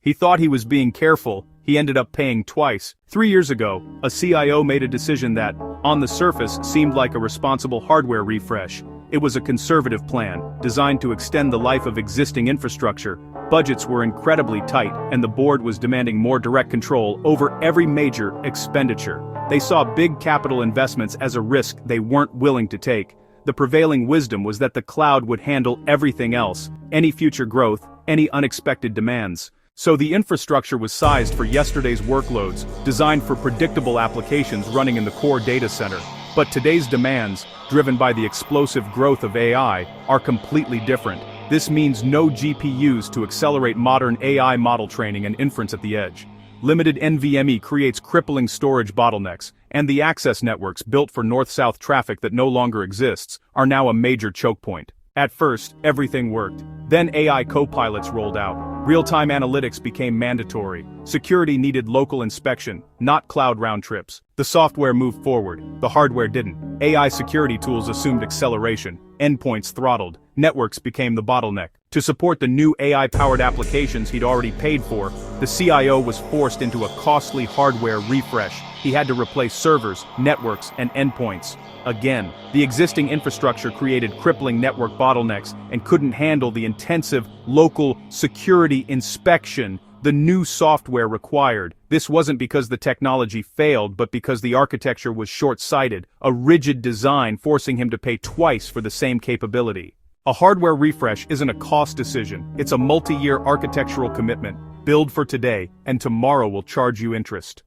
He thought he was being careful, he ended up paying twice. 3 years ago, a CIO made a decision that, on the surface, seemed like a responsible hardware refresh. It was a conservative plan, designed to extend the life of existing infrastructure. Budgets were incredibly tight, and the board was demanding more direct control over every major expenditure. They saw big capital investments as a risk they weren't willing to take. The prevailing wisdom was that the cloud would handle everything else, any future growth, any unexpected demands. So the infrastructure was sized for yesterday's workloads, designed for predictable applications running in the core data center. But today's demands, driven by the explosive growth of AI, are completely different. This means no GPUs to accelerate modern AI model training and inference at the edge. Limited NVMe creates crippling storage bottlenecks, and the access networks built for north-south traffic that no longer exists are now a major choke point. At first, everything worked. Then AI co-pilots rolled out. Real-time analytics became mandatory. Security needed local inspection, not cloud round trips. The software moved forward, the hardware didn't. AI security tools assumed acceleration. Endpoints throttled. Networks became the bottleneck. To support the new AI-powered applications he'd already paid for, the CIO was forced into a costly hardware refresh. He had to replace servers, networks, and endpoints. Again, the existing infrastructure created crippling network bottlenecks and couldn't handle the intensive, local security inspection the new software required. This wasn't because the technology failed, but because the architecture was short-sighted, a rigid design forcing him to pay twice for the same capability. A hardware refresh isn't a cost decision, it's a multi-year architectural commitment. Build for today, and tomorrow will charge you interest.